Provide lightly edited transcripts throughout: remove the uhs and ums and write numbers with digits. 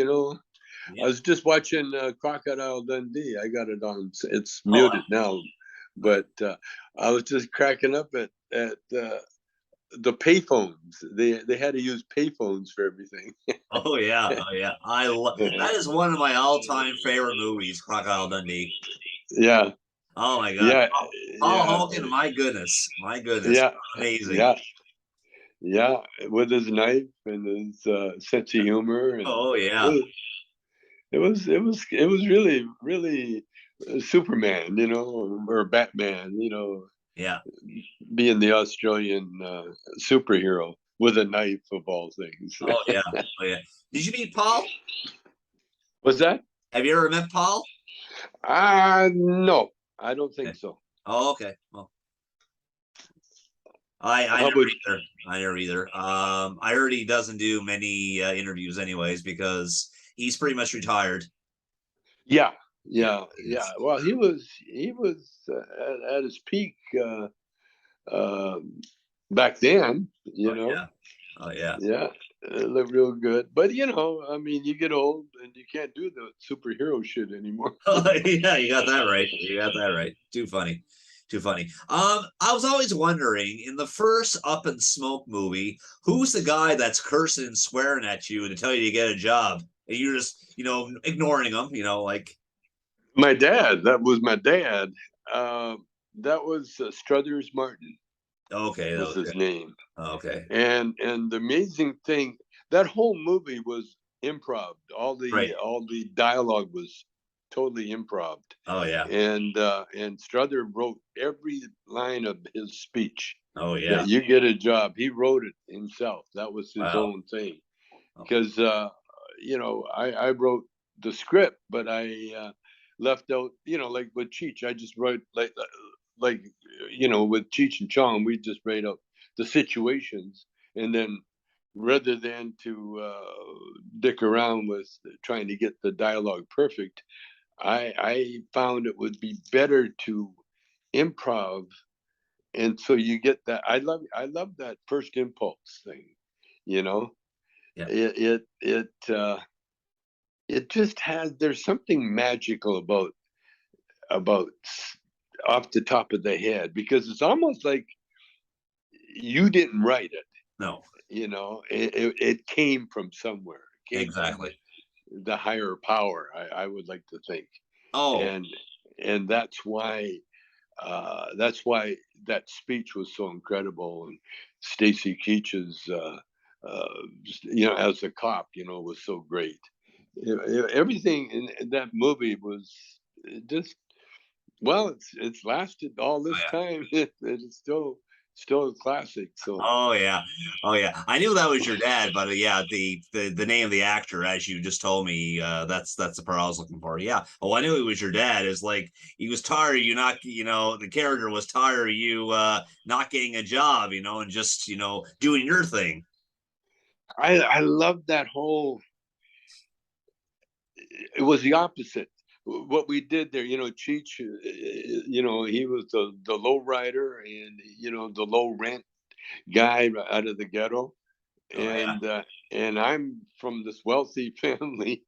you know. I Yeah. was just watching Crocodile Dundee. I got it on. It's Oh, muted now, but I was just cracking up at the payphones. They had to use payphones for everything. oh yeah, oh yeah. I love that is one of my all-time favorite movies, Crocodile Dundee. Yeah, Oh my God. yeah, Paul yeah, Hogan, my goodness, yeah, amazing. yeah, yeah. With his knife and his sense of humor, and Oh yeah, it was really really Superman, you know, or Batman, you know, yeah. being the Australian superhero with a knife of all things. Oh yeah, oh yeah. Did you meet Paul? Was that? Have you ever met Paul? No, I don't think Okay. so. Oh, okay. Well, I How never about? either. I never either. I heard he doesn't do many interviews anyways because he's pretty much retired. Yeah, Yeah, yeah, yeah. he's. Well, he was at his peak uh, back then. Oh You know, yeah. Oh yeah. yeah, it looked real good. But you know, I mean, you get old and you can't do the superhero shit anymore. Oh yeah, you got that right. You got that right. Too funny. Too funny. I was always wondering in the first Up in Smoke movie, who's the guy that's cursing and swearing at you to tell you to get a job? And you're just, ignoring him, like My dad, that was my dad. Uh, that was Struthers Martin okay, was okay, his name. okay. And the amazing thing, that whole movie was improv. Right. All the dialogue was totally improv. Oh yeah. And Struther wrote every line of his speech. Oh That yeah. you get a job, he wrote it himself. That was his Wow. own thing. Oh, Because you know, I wrote the script, but I left out, you know, like with Cheech, I just wrote like you know, with Cheech and Chong, we just write out the situations, and then rather than to dick around with trying to get the dialogue perfect, I found it would be better to improv, and so you get that. I love that first impulse thing, you know. yeah. It just has, there's something magical about off the top of the head, because it's almost like you didn't write it, No. you know. It came from somewhere, it came from Exactly. the higher power, I would like to think. Oh, And and that's why that speech was so incredible. And Stacy Keach's you know, as a cop, you know, was so great. Everything in that movie was just, well, it's lasted all oh this yeah. time. It's still a classic. So Oh yeah, oh yeah. I knew that was your dad, but yeah, the name of the actor, as you just told me, that's the part I was looking for. Yeah. Oh, I knew it was your dad. Is like he was tired of you not, the character was tired of you not getting a job, and just doing your thing. I love that whole, it was the opposite. What we did there, you know, Cheech, you know, he was the low rider, and you know, the low rent guy out of the ghetto. Oh yeah. And I'm from this wealthy family,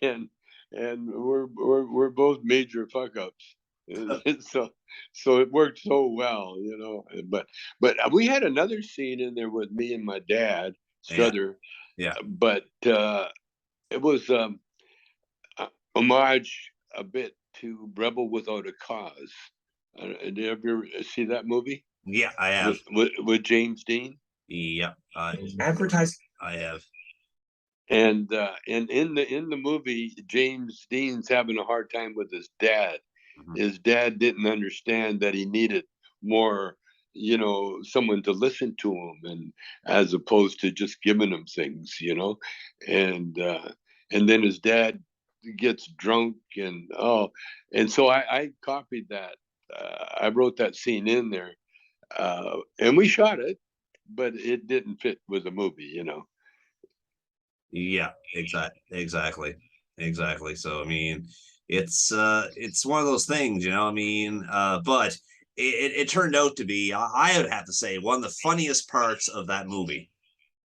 and we're both major fuck ups. So it worked so well, you know. But we had another scene in there with me and my dad, Yeah. Struther, Yeah. but it was homage a bit to Rebel Without a Cause. Did you ever see that movie Yeah, I have. with James Dean? Yeah, Advertise. I have. And in the movie, James Dean's having a hard time with his dad. Mhm. His dad didn't understand that he needed more, you know, someone to listen to him, and as opposed to just giving him things, you know. And uh and then his dad gets drunk, and and so I copied that. I wrote that scene in there, and we shot it, but it didn't fit with the movie, you know. Yeah, exactly, exactly. So I mean, it's one of those things, I mean, but it turned out to be, I would have to say, one of the funniest parts of that movie.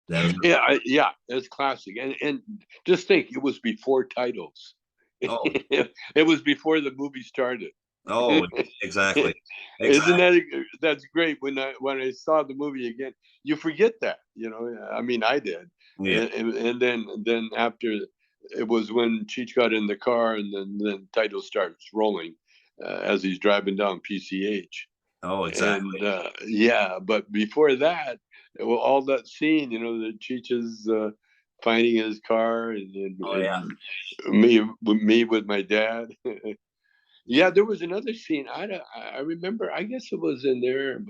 That was Yeah, it's classic. And just think, it was before titles. oh It was before the movie started. oh exactly Isn't exactly that's great? When I saw the movie again, you forget that. I mean, I did, yeah. and then after, it was when Cheech got in the car, and then title starts rolling as he's driving down PCH. Oh And exactly. yeah, but before that, well, all that scene, the Cheech is finding his car, Oh yeah. and me with my dad. Yeah, there was another scene. I remember. I guess it was in there,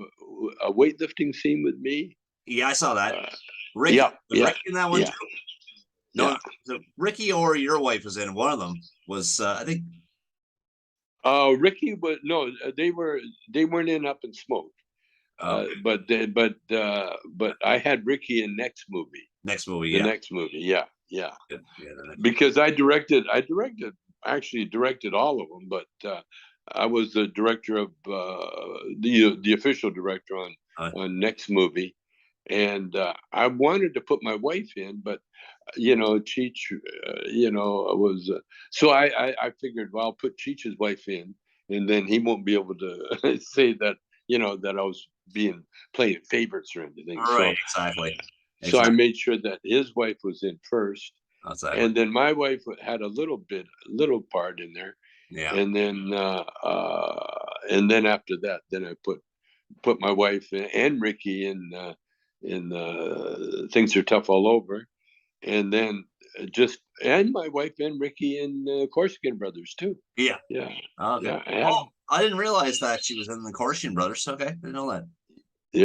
a weightlifting scene with me. Yeah, I saw that. Uh, Ricky yeah, was yeah, Ricky in that one yeah, too? yeah. No, so Ricky or your wife was in one of them. Was I think Ricky was no. They weren't in Up in Smoke. okay. But I had Ricky in next movie. Next movie, The yeah. next movie, yeah, yeah. Good. Yeah, the next movie. Because actually directed all of them, but I was the director of the official director on next movie, and I wanted to put my wife in, but Cheech, was so I figured, well, I'll put Cheech's wife in, and then he won't be able to say that that I was being playing favorites or anything. Right, So exactly. so I Exactly. made sure that his wife was in first, Exactly. and then my wife had a little part in there, Yeah. and then after that, then I put my wife and Ricky in Things Are Tough All Over, and then and my wife and Ricky in Corsican Brothers too. Yeah. Yeah, Okay. yeah, yeah. Oh, I didn't realize that she was in the Corsian Brothers. Okay, didn't know that.